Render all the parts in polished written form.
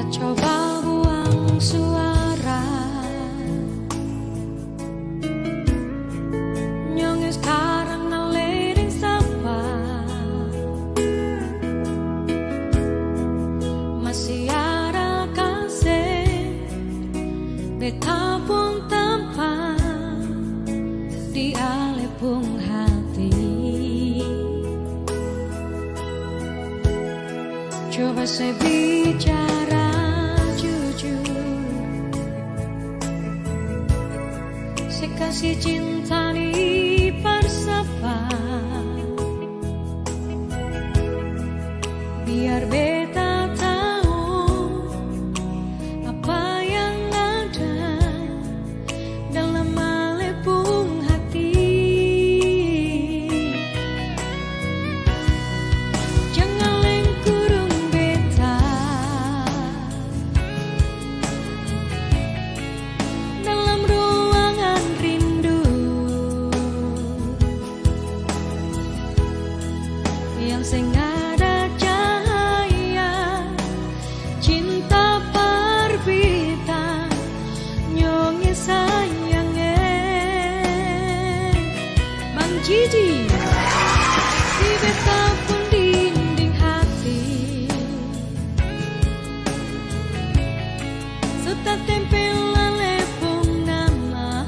Coba buang suara, nyonge sekarang naliring sampah. Masih ada kasih beta pun tanpa di alepung hati. Coba saya bicara kasih cinta di persapa, biar beta tahu apa yang ada dalam alepung hati. Jangan lengkurung beta dalam ruangan rindu yang sing ada cahaya cinta perbitan nyonge sayangnya Bang Jiji di beta pun dinding hati serta tempel alepung nama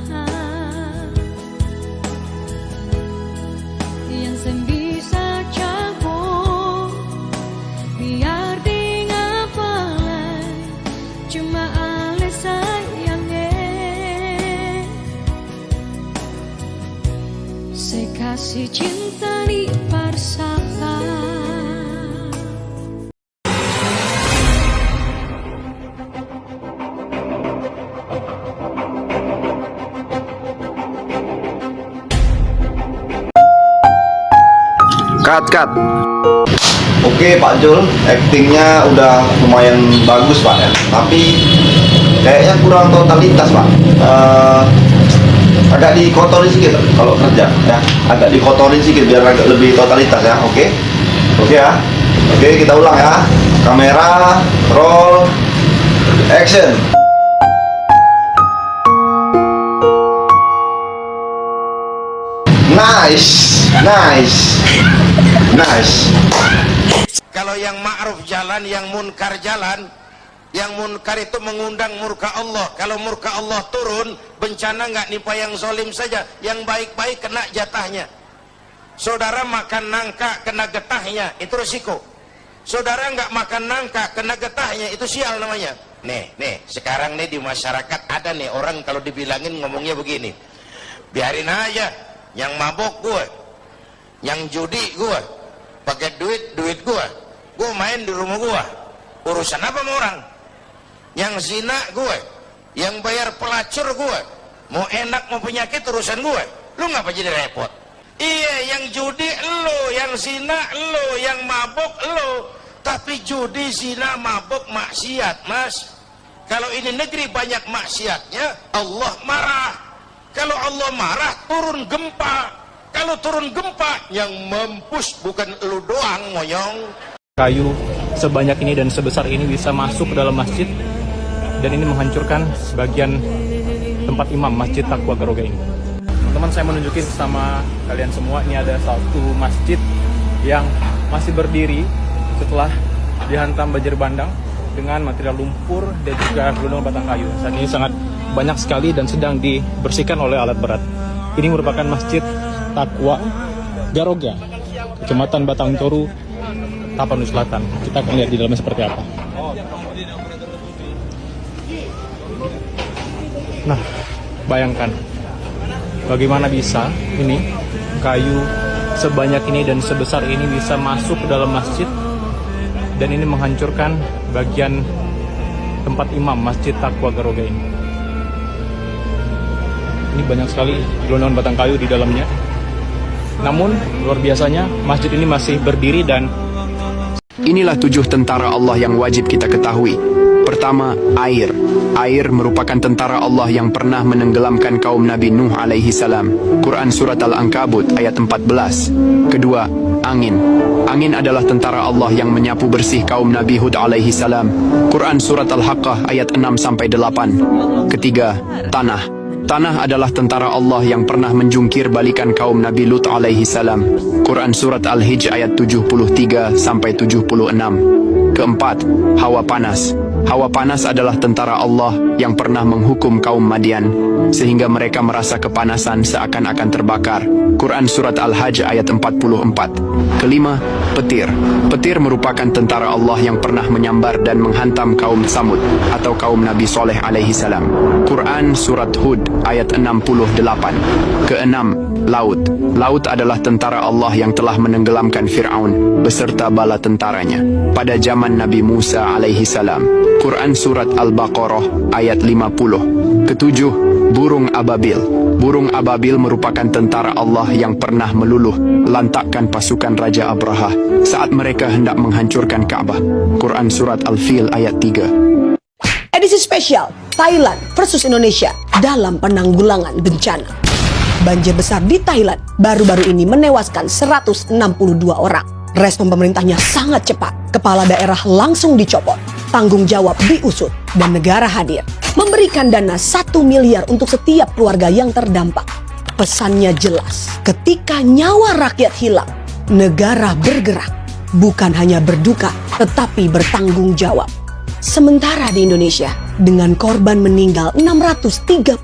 yang sen bisa cabut biar di ngapalan cuma ale sayangnya saya kasih cinta di persapa. Cut. Oke Pak Jul, aktingnya udah lumayan bagus Pak ya, tapi kayaknya kurang totalitas Pak. Agak dikotorin sedikit kalau kerja ya, agak dikotorin sedikit biar agak lebih totalitas ya. Oke ya, oke kita ulang ya. Kamera, roll, action. Nice. Kalau yang ma'ruf jalan, yang munkar jalan. Yang munkar itu mengundang murka Allah. Kalau murka Allah turun, bencana nggak nimpa yang zalim saja, yang baik-baik kena jatahnya. Saudara makan nangka kena getahnya, itu resiko. Saudara nggak makan nangka kena getahnya, itu sial namanya. Nih, sekarang nih di masyarakat ada nih orang kalau dibilangin ngomongnya begini. Biarin aja, yang mabok gue, yang judi gue, pakai duit gue main di rumah gue, urusan apa sama orang? Yang zina gue, yang bayar pelacur gue, mau enak mau penyakit urusan gue, lu ngapa jadi repot? Iya, yang judi lo, yang zina lo, yang mabok lo, tapi judi, zina, mabok maksiat mas. Kalau ini negeri banyak maksiatnya, Allah marah. Kalau Allah marah turun gempa. Kalau turun gempa yang mampus bukan lu doang monyong. Kayu sebanyak ini dan sebesar ini bisa masuk ke dalam masjid dan ini menghancurkan bagian tempat imam Masjid Taqwa Garoga ini. Teman-teman, saya menunjukin sama kalian semua, ini ada satu masjid yang masih berdiri setelah dihantam banjir bandang dengan material lumpur dan juga gelondong batang kayu. Saat ini sangat banyak sekali dan sedang dibersihkan oleh alat berat. Ini merupakan Masjid Taqwa Garoga, Kecamatan Batang Toru, Tapanuli Selatan. Kita akan lihat di dalamnya seperti apa. Nah, bayangkan bagaimana bisa ini kayu sebanyak ini dan sebesar ini bisa masuk ke dalam masjid dan ini menghancurkan bagian tempat imam Masjid Taqwa Garoga ini. Ini banyak sekali gelondongan batang kayu di dalamnya. Namun luar biasanya masjid ini masih berdiri dan Inilah 7 tentara Allah yang wajib kita ketahui. Pertama, air. Air merupakan tentara Allah yang pernah menenggelamkan kaum Nabi Nuh alaihi salam. Quran Surat Al-Ankabut ayat 14. Kedua, angin. Angin adalah tentara Allah yang menyapu bersih kaum Nabi Hud alaihi salam. Quran Surat Al-Haqqah ayat 6-8. Ketiga, tanah. Tanah adalah tentara Allah yang pernah menjungkir balikan kaum Nabi Lut alaihi salam. Quran Surat Al-Hijj ayat 73-76. Keempat, hawa panas. Hawa panas adalah tentara Allah yang pernah menghukum kaum Madian sehingga mereka merasa kepanasan seakan-akan terbakar. Quran Surat Al-Hajj ayat 44. Kelima, petir. Petir merupakan tentara Allah yang pernah menyambar dan menghantam kaum Samud atau kaum Nabi Soleh alaihi salam. Quran Surat Hud ayat 68. Keenam, laut. Laut adalah tentara Allah yang telah menenggelamkan Fir'aun beserta bala tentaranya pada zaman Nabi Musa alaihi salam. Quran Surat Al-Baqarah ayat 50. Ketujuh, burung ababil. Burung ababil merupakan tentara Allah yang pernah meluluh lantakkan pasukan Raja Abraha saat mereka hendak menghancurkan Ka'bah. Quran Surat Al-Fil ayat 3. Edisi spesial Thailand versus Indonesia dalam penanggulangan bencana. Banjir besar di Thailand baru-baru ini menewaskan 162 orang. Respon pemerintahnya sangat cepat. Kepala daerah langsung dicopot, tanggung jawab diusut, dan negara hadir. Memberikan dana 1 miliar untuk setiap keluarga yang terdampak. Pesannya jelas, ketika nyawa rakyat hilang, negara bergerak. Bukan hanya berduka, tetapi bertanggung jawab. Sementara di Indonesia, dengan korban meninggal 631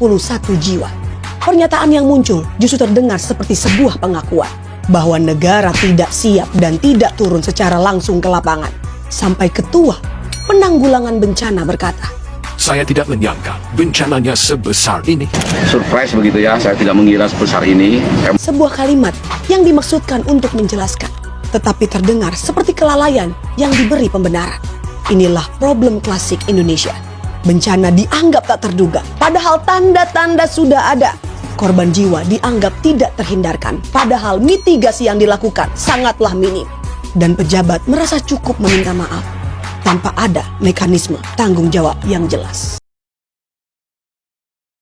jiwa. Pernyataan yang muncul justru terdengar seperti sebuah pengakuan bahwa negara tidak siap dan tidak turun secara langsung ke lapangan. Sampai ketua penanggulangan bencana berkata, "Saya tidak menyangka bencananya sebesar ini." Surprise begitu ya, saya tidak mengira sebesar ini. Sebuah kalimat yang dimaksudkan untuk menjelaskan, tetapi terdengar seperti kelalaian yang diberi pembenaran. Inilah problem klasik Indonesia. Bencana dianggap tak terduga, padahal tanda-tanda sudah ada. Korban jiwa dianggap tidak terhindarkan, padahal mitigasi yang dilakukan sangatlah minim. Dan pejabat merasa cukup meminta maaf, tanpa ada mekanisme tanggung jawab yang jelas.